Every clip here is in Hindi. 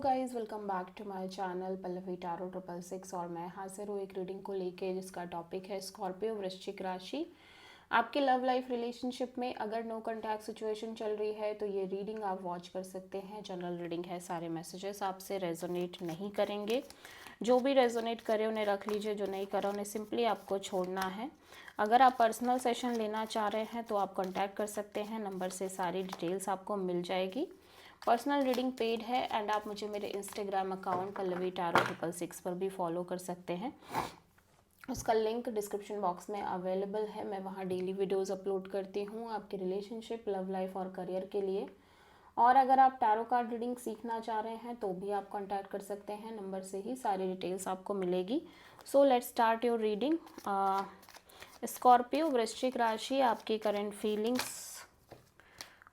Guys welcome back to my channel Pallavi tarot 666 और मैं हाजिर हूँ एक रीडिंग को लेके जिसका टॉपिक है स्कॉर्पियो वृश्चिक राशि। आपके लव लाइफ रिलेशनशिप में अगर नो कॉन्टैक्ट सिचुएशन चल रही है तो ये रीडिंग आप वॉच कर सकते हैं। जनरल रीडिंग है, सारे मैसेजेस आपसे रेजोनेट नहीं करेंगे। जो भी रेजोनेट करे उन्हें रख लीजिए, जो नहीं करा उन्हें सिंपली आपको छोड़ना है। अगर आप पर्सनल सेशन लेना चाह रहे हैं तो आप कॉन्टैक्ट कर सकते हैं, नंबर से सारी डिटेल्स आपको मिल जाएगी। पर्सनल रीडिंग पेड है एंड आप मुझे मेरे इंस्टाग्राम अकाउंट पल्लवी टारो 666 पर भी फॉलो कर सकते हैं। उसका लिंक डिस्क्रिप्शन बॉक्स में अवेलेबल है। मैं वहाँ डेली वीडियोस अपलोड करती हूँ आपके रिलेशनशिप, लव लाइफ और करियर के लिए। और अगर आप टैरो कार्ड रीडिंग सीखना चाह रहे हैं तो भी आप कांटेक्ट कर सकते हैं, नंबर से ही सारी डिटेल्स आपको मिलेगी। So let's start your reading. Scorpio वृश्चिक राशि, आपकी करंट फीलिंग्स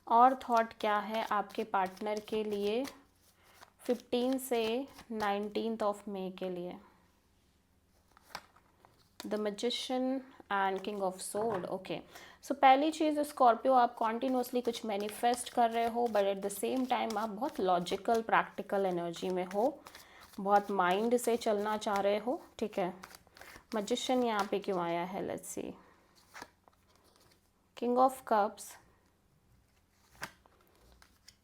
और थॉट क्या है आपके पार्टनर के लिए 15 से 19 ऑफ मई के लिए। The magician and king of sword. Okay, so पहली चीज़ स्कॉर्पियो, आप कॉन्टिन्यूसली कुछ मैनिफेस्ट कर रहे हो but at the same time आप बहुत लॉजिकल प्रैक्टिकल एनर्जी में हो, बहुत माइंड से चलना चाह रहे हो। ठीक है, मैजिशियन यहाँ पे क्यों आया है, let's see. King of cups,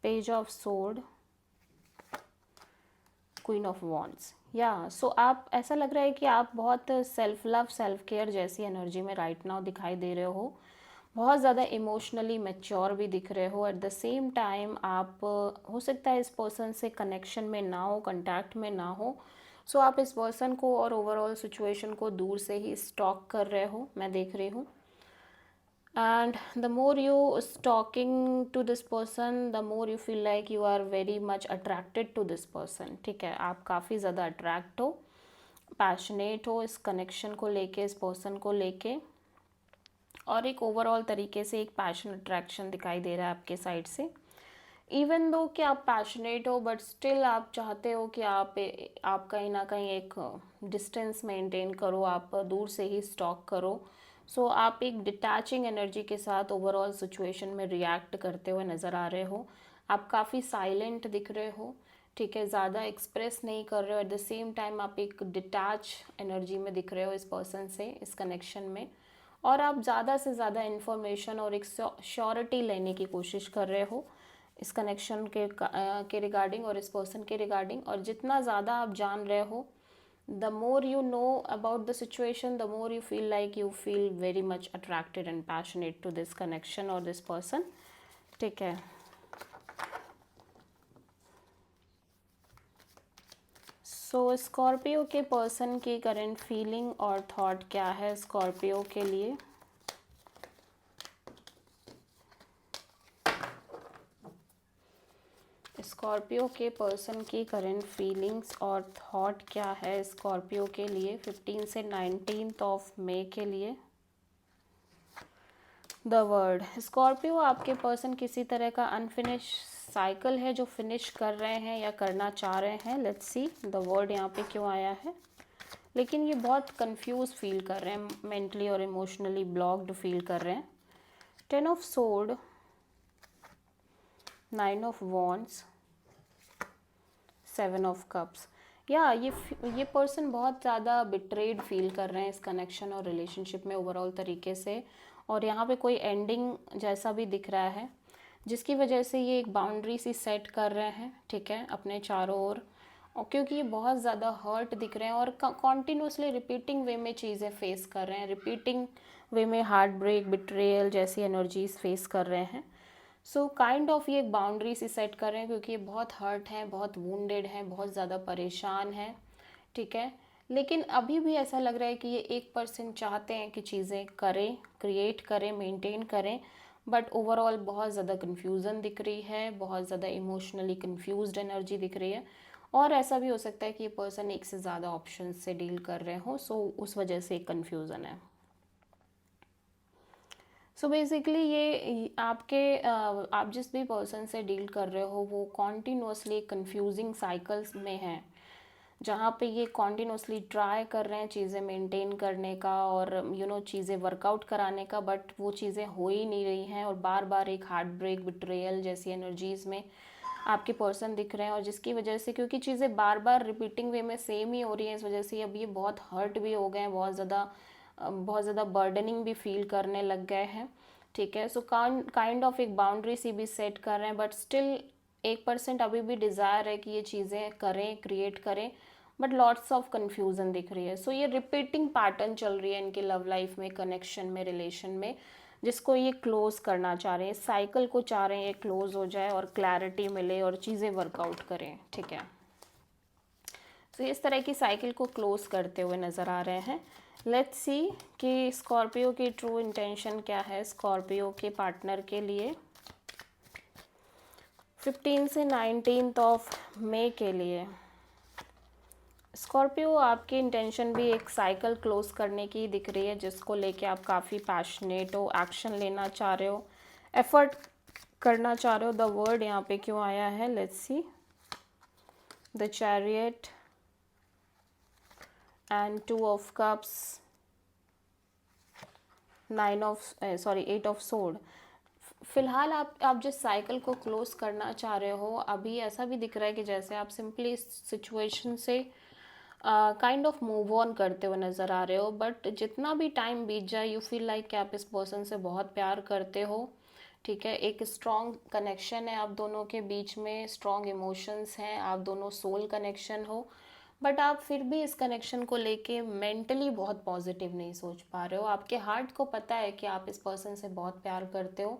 page of sword, queen of wands. या सो आप, ऐसा लग रहा है कि आप बहुत सेल्फ लव सेल्फ केयर जैसी एनर्जी में राइट नाउ दिखाई दे रहे हो। बहुत ज़्यादा इमोशनली मैच्योर भी दिख रहे हो। एट द सेम टाइम आप हो सकता है इस पर्सन से कनेक्शन में ना हो, कांटेक्ट में ना हो। सो आप इस पर्सन को और ओवरऑल सिचुएशन को दूर से ही स्टॉक कर रहे हो, मैं देख रही हूँ। And the more you is talking to this person, the more you feel like you are very much attracted to this person। ठीक है, आप काफ़ी ज़्यादा अट्रैक्ट हो, पैशनेट हो इस कनेक्शन को लेके, इस पर्सन को लेके, और एक ओवरऑल तरीके से एक पैशन अट्रैक्शन दिखाई दे रहा है आपके साइड से। इवन दो कि आप पैशनेट हो बट स्टिल आप चाहते हो कि आप कहीं ना कहीं एक डिस्टेंस मेंटेन करो, आप दूर से ही स्टॉक करो। सो आप एक डिटैचिंग एनर्जी के साथ ओवरऑल सिचुएशन में रिएक्ट करते हुए नज़र आ रहे हो। आप काफ़ी साइलेंट दिख रहे हो, ठीक है, ज़्यादा एक्सप्रेस नहीं कर रहे हो। एट द सेम टाइम आप एक डिटैच एनर्जी में दिख रहे हो इस पर्सन से, इस कनेक्शन में। और आप ज़्यादा से ज़्यादा इन्फॉर्मेशन और एक श्योरिटी लेने की कोशिश कर रहे हो इस कनेक्शन के रिगार्डिंग और इस पर्सन के रिगार्डिंग। और जितना ज़्यादा आप जान रहे हो, the more you know about the situation, the more you feel very much attracted and passionate to this connection or this person। ठीक है, सो स्कॉर्पियो के पर्सन की करंट फीलिंग और थॉट क्या है स्कॉर्पियो के लिए। स्कॉर्पियो के पर्सन की करंट फीलिंग्स और थॉट क्या है स्कॉर्पियो के लिए 15 से 19 ऑफ मई के लिए। द वर्ड, स्कॉर्पियो आपके पर्सन किसी तरह का अनफिनिश साइकिल है जो फिनिश कर रहे हैं या करना चाह रहे हैं। लेट्स सी द वर्ड यहाँ पे क्यों आया है। लेकिन ये बहुत कंफ्यूज फील कर रहे हैं, मेंटली और इमोशनली ब्लॉक्ड फील कर रहे हैं। 10 of sword, 9 of wands, 7 of cups. या ये पर्सन बहुत ज़्यादा बिट्रेड फील कर रहे हैं इस कनेक्शन और रिलेशनशिप में ओवरऑल तरीके से। और यहाँ पे कोई एंडिंग जैसा भी दिख रहा है जिसकी वजह से ये एक बाउंड्री सी सेट कर रहे हैं, ठीक है, अपने चारों ओर। और क्योंकि ये बहुत ज़्यादा हर्ट दिख रहे हैं और कॉन्टिन्यूसली रिपीटिंग वे में चीज़ें फेस कर रहे हैं, रिपीटिंग वे में हार्ट ब्रेक, बिट्रेयल जैसी एनर्जीज फेस कर रहे हैं। सो काइंड ऑफ ये एक बाउंड्री सी सेट कर रहे हैं क्योंकि ये बहुत हर्ट हैं, बहुत वुंडेड हैं, बहुत ज़्यादा परेशान हैं, ठीक है। लेकिन अभी भी ऐसा लग रहा है कि ये 1% चाहते हैं कि चीज़ें करें, क्रिएट करें, मेंटेन करें, बट ओवरऑल बहुत ज़्यादा कन्फ्यूज़न दिख रही है, बहुत ज़्यादा इमोशनली कन्फ्यूज्ड एनर्जी दिख रही है। और ऐसा भी हो सकता है कि ये पर्सन एक से ज़्यादा ऑप्शन से डील कर रहे हो, सो उस वजह से एक कन्फ्यूज़न है। सो बेसिकली ये आप जिस भी पर्सन से डील कर रहे हो वो कॉन्टीन्यूसली कंफ्यूजिंग साइकिल्स में हैं, जहाँ पे ये कॉन्टीन्यूसली ट्राई कर रहे हैं चीज़ें मेंटेन करने का और चीज़ें वर्कआउट कराने का, बट वो चीज़ें हो ही नहीं रही हैं और बार बार एक हार्ट ब्रेक, बिट्रेयल जैसी एनर्जीज़ में आपके पर्सन दिख रहे हैं, और जिसकी वजह से, क्योंकि चीज़ें बार बार रिपीटिंग वे में सेम ही हो रही हैं, इस वजह से अब ये बहुत हर्ट भी हो गए हैं, बहुत ज़्यादा बर्डनिंग भी फील करने लग गए हैं। ठीक है, सो काइंड ऑफ एक बाउंड्री सी भी सेट कर रहे हैं, बट स्टिल 1% अभी भी डिज़ायर है कि ये चीज़ें करें, क्रिएट करें, बट लॉट्स ऑफ कन्फ्यूज़न दिख रही है। सो ये रिपीटिंग पैटर्न चल रही है इनकी लव लाइफ में, कनेक्शन में, रिलेशन में, जिसको ये क्लोज करना चाह रहे हैं, साइकिल को चाह रहे हैं ये क्लोज हो जाए और क्लैरिटी मिले और चीज़ें वर्कआउट करें। ठीक है, तो इस तरह की साइकिल को क्लोज करते हुए नज़र आ रहे हैं। लेट्स सी कि स्कॉर्पियो की ट्रू इंटेंशन क्या है स्कॉर्पियो के पार्टनर के लिए 15 से 19 ऑफ मई के लिए। स्कॉर्पियो, आपकी इंटेंशन भी एक साइकिल क्लोज करने की दिख रही है, जिसको लेके आप काफ़ी पैशनेट हो, एक्शन लेना चाह रहे हो, एफर्ट करना चाह रहे हो। द वर्ड यहाँ पे क्यों आया है, let's see. The chariot and 2 of cups, 8 of sword. फिलहाल आप जिस साइकिल को क्लोज करना चाह रहे हो, अभी ऐसा भी दिख रहा है कि जैसे आप सिंपली इस सिचुएशन से काइंड ऑफ मूव ऑन करते हुए नज़र आ रहे हो, बट जितना भी टाइम बीत जाए यू फील लाइक कि आप इस पर्सन से बहुत प्यार करते हो। ठीक है, एक स्ट्रॉन्ग कनेक्शन है आप दोनों के बीच में, स्ट्रॉन्ग इमोशंस हैं, आप दोनों सोल कनेक्शन हो, बट आप फिर भी इस कनेक्शन को लेके मेंटली बहुत पॉजिटिव नहीं सोच पा रहे हो। आपके हार्ट को पता है कि आप इस पर्सन से बहुत प्यार करते हो,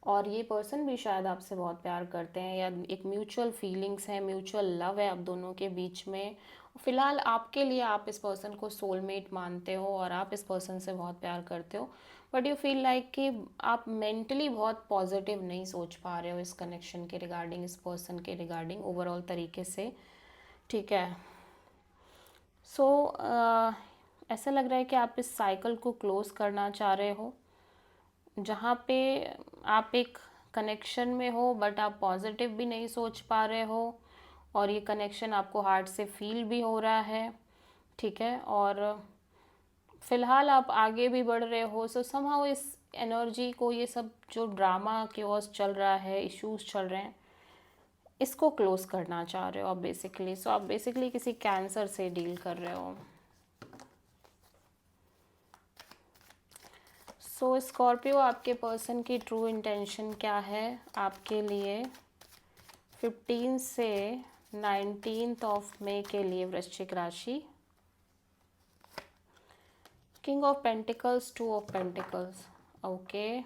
और ये पर्सन भी शायद आपसे बहुत प्यार करते हैं, या एक म्यूचुअल फीलिंग्स है, म्यूचुअल लव है आप दोनों के बीच में। फिलहाल आपके लिए आप इस पर्सन को सोलमेट मानते हो और आप इस पर्सन से बहुत प्यार करते हो, बट यू फील लाइक कि आप मेंटली बहुत पॉजिटिव नहीं सोच पा रहे हो इस कनेक्शन के रिगार्डिंग, इस पर्सन के रिगार्डिंग ओवरऑल तरीके से। ठीक है, सो ऐसा लग रहा है कि आप इस साइकिल को क्लोज करना चाह रहे हो, जहाँ पे आप एक कनेक्शन में हो बट आप पॉजिटिव भी नहीं सोच पा रहे हो, और ये कनेक्शन आपको हार्ट से फील भी हो रहा है। ठीक है, और फिलहाल आप आगे भी बढ़ रहे हो। सो समहाउ इस एनर्जी को, ये सब जो ड्रामा क्योस चल रहा है, इश्यूज चल रहे हैं, इसको क्लोज करना चाह रहे हो आप बेसिकली। सो आप बेसिकली किसी कैंसर से डील कर रहे हो। सो स्कॉर्पियो, आपके पर्सन की ट्रू इंटेंशन क्या है आपके लिए 15 से 19 ऑफ मई के लिए, वृश्चिक राशि। King of pentacles, 2 of pentacles. Okay,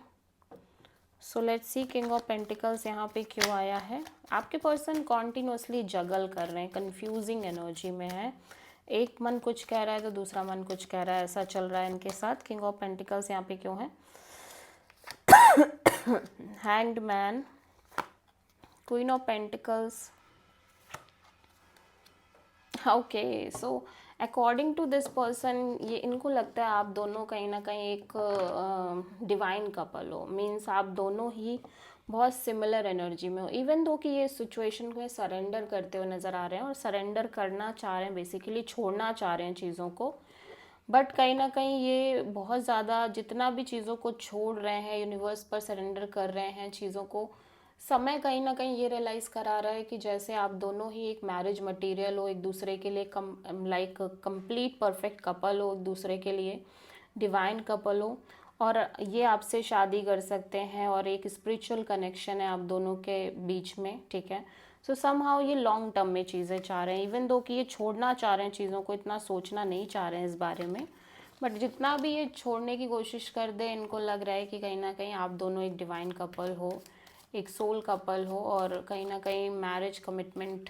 so let's see king of pentacles यहाँ पे क्यों आया है। आपके पर्सन कॉन्टिन्यूसली जगल कर रहे हैं, कंफ्यूजिंग एनर्जी में है, एक मन कुछ कह रहा है तो दूसरा मन कुछ कह रहा है, ऐसा चल रहा है इनके साथ। किंग ऑफ पेंटिकल्स यहाँ पे क्यों है, hanged man, queen of pentacles. Okay, so according to this person, ये इनको लगता है आप दोनों कहीं ना कहीं एक डिवाइन कपल हो, मीन्स आप दोनों ही बहुत सिमिलर एनर्जी में हो। इवन दो कि ये सिचुएशन को सरेंडर करते हुए नज़र आ रहे हैं और सरेंडर करना चाह रहे हैं, बेसिकली छोड़ना चाह रहे हैं चीज़ों को, बट कहीं ना कहीं ये बहुत ज़्यादा जितना भी चीज़ों को छोड़ रहे हैं, यूनिवर्स पर सरेंडर कर रहे हैं चीज़ों को, समय कहीं ना कहीं ये रियलाइज़ करा रहा है कि जैसे आप दोनों ही एक मैरिज मटेरियल हो एक दूसरे के लिए, लाइक कंप्लीट परफेक्ट कपल हो एक दूसरे के लिए, डिवाइन कपल हो, और ये आपसे शादी कर सकते हैं, और एक स्पिरिचुअल कनेक्शन है आप दोनों के बीच में। ठीक है, सो समहाउ ये लॉन्ग टर्म में चीज़ें चाह रहे हैं, इवन दो कि ये छोड़ना चाह रहे हैं चीज़ों को, इतना सोचना नहीं चाह रहे हैं इस बारे में, बट जितना भी ये छोड़ने की कोशिश कर दे, इनको लग रहा है कि कहीं ना कहीं आप दोनों एक डिवाइन कपल हो, एक सोल कपल हो, और कहीं ना कहीं मैरिज कमिटमेंट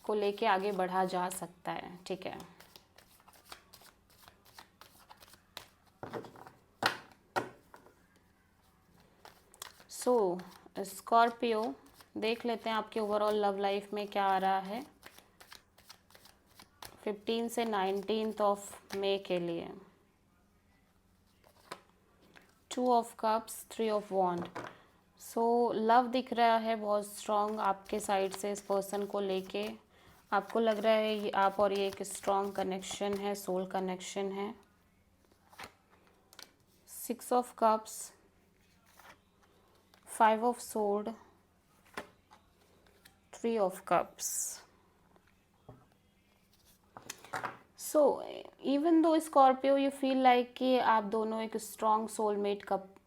को लेके आगे बढ़ा जा सकता है। ठीक है, सो स्कॉर्पियो, देख लेते हैं आपके ओवरऑल लव लाइफ में क्या आ रहा है 15 से 19 ऑफ मई के लिए। 2 of cups, 3 of wand. So love दिख रहा है बहुत स्ट्रॉन्ग आपके साइड से इस पर्सन को लेके, आपको लग रहा है ये आप और ये एक स्ट्रॉन्ग कनेक्शन है, सोल कनेक्शन है। 6 of cups, 5 of sword, 3 of cups. So even though Scorpio you feel like कि आप दोनों एक स्ट्रॉन्ग सोलमेट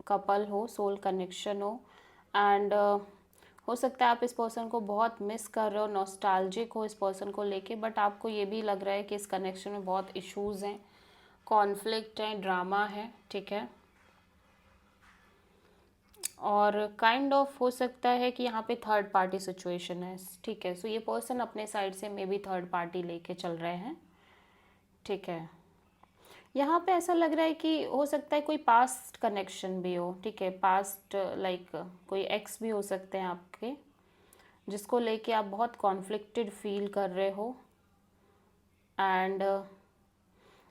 कपल हो, सोल कनेक्शन हो, एंड हो सकता है आप इस पर्सन को बहुत मिस कर रहे हो, नॉस्टैल्जिक हो इस पर्सन को लेके, बट आपको ये भी लग रहा है कि इस कनेक्शन में बहुत इश्यूज हैं, कॉन्फ्लिक्ट है, ड्रामा है, ठीक है। और काइंड ऑफ हो सकता है कि यहाँ पे थर्ड पार्टी सिचुएशन है, ठीक है। सो ये पर्सन अपने साइड से मे बी थर्ड पार्टी लेके चल रहे हैं, ठीक है। यहाँ पे ऐसा लग रहा है कि हो सकता है कोई पास्ट कनेक्शन भी हो, ठीक है, पास्ट लाइक कोई एक्स भी हो सकते हैं आपके, जिसको लेके आप बहुत कॉन्फ्लिक्टेड फील कर रहे हो। एंड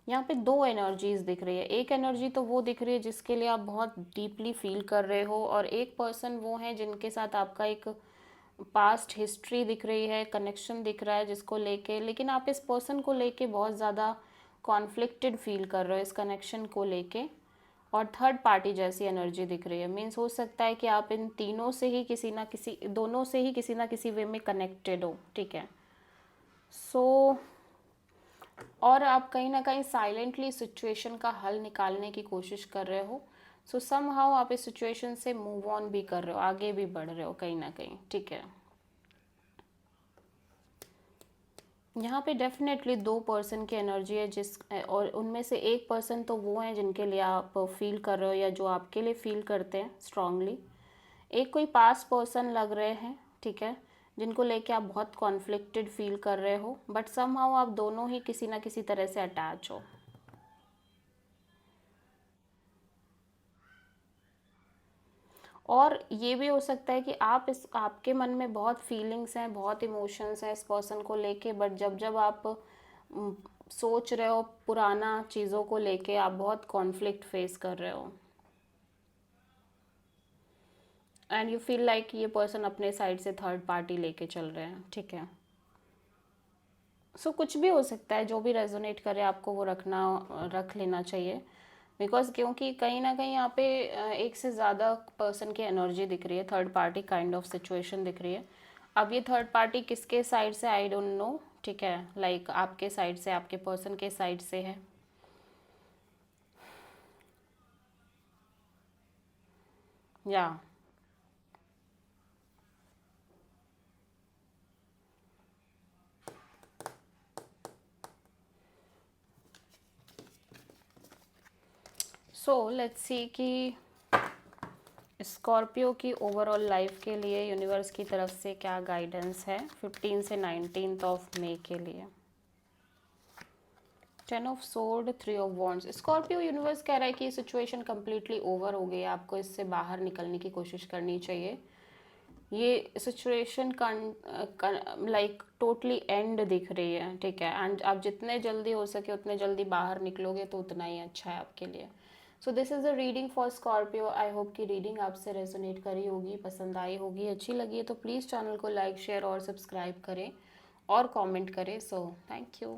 यहाँ पे दो एनर्जीज दिख रही है। एक एनर्जी तो वो दिख रही है जिसके लिए आप बहुत डीपली फील कर रहे हो, और एक पर्सन वो है जिनके साथ आपका एक पास्ट हिस्ट्री दिख रही है, कनेक्शन दिख रहा है जिसको लेके, लेकिन आप इस पर्सन को लेके बहुत ज़्यादा कॉन्फ्लिक्टेड फील कर रहे हो इस कनेक्शन को लेके, और थर्ड पार्टी जैसी एनर्जी दिख रही है। मीन्स हो सकता है कि आप इन तीनों से ही किसी ना किसी, दोनों से ही किसी ना किसी वे में कनेक्टेड हो, ठीक है। सो और आप कहीं ना कहीं साइलेंटली सिचुएशन का हल निकालने की कोशिश कर रहे हो। सो समहाउ आप इस सिचुएशन से मूव ऑन भी कर रहे हो, आगे भी बढ़ रहे हो कहीं ना कहीं, ठीक है। यहाँ पे डेफिनेटली दो पर्सन की एनर्जी है, जिस और उनमें से एक पर्सन तो वो हैं जिनके लिए आप फील कर रहे हो या जो आपके लिए फील करते हैं स्ट्रांगली। एक कोई पास्ट पर्सन लग रहे हैं, ठीक है, जिनको लेके आप बहुत कॉन्फ्लिक्टेड फील कर रहे हो, बट समहाउ आप दोनों ही किसी ना किसी तरह से अटैच हो। और ये भी हो सकता है कि आपके मन में बहुत फीलिंग्स हैं, बहुत इमोशंस हैं इस पर्सन को लेके, बट जब जब आप सोच रहे हो पुराना चीज़ों को लेके, आप बहुत कॉन्फ्लिक्ट फेस कर रहे हो, एंड यू फील लाइक ये पर्सन अपने साइड से थर्ड पार्टी लेके चल रहे हैं, ठीक है। सो कुछ भी हो सकता है, जो भी रेजोनेट करे आपको वो रख लेना चाहिए, बिकॉज क्योंकि कहीं ना कहीं यहाँ पे एक से ज़्यादा पर्सन की एनर्जी दिख रही है, third party kind of situation दिख रही है। अब ये थर्ड पार्टी किसके साइड से आई डोंट नो, ठीक है, लाइक आपके साइड से, आपके पर्सन के साइड से है, या सो लेट्स सी कि स्कॉर्पियो की ओवरऑल लाइफ के लिए यूनिवर्स की तरफ से क्या गाइडेंस है 15 से 19 ऑफ मई के लिए। 10 of sword, 3 of wands. Scorpio universe कह रहा है कि ये सिचुएशन कम्प्लीटली ओवर हो गई है, आपको इससे बाहर निकलने की कोशिश करनी चाहिए। ये सिचुएशन लाइक टोटली एंड दिख रही है, ठीक है, एंड आप जितने जल्दी हो सके उतने जल्दी बाहर निकलोगे तो उतना ही अच्छा है आपके लिए। So this is a reading for Scorpio. I hope कि रीडिंग आपसे रेजोनेट करी होगी, पसंद आई होगी, अच्छी लगी है तो प्लीज़ चैनल को लाइक, शेयर और सब्सक्राइब करें और कमेंट करें। So thank you.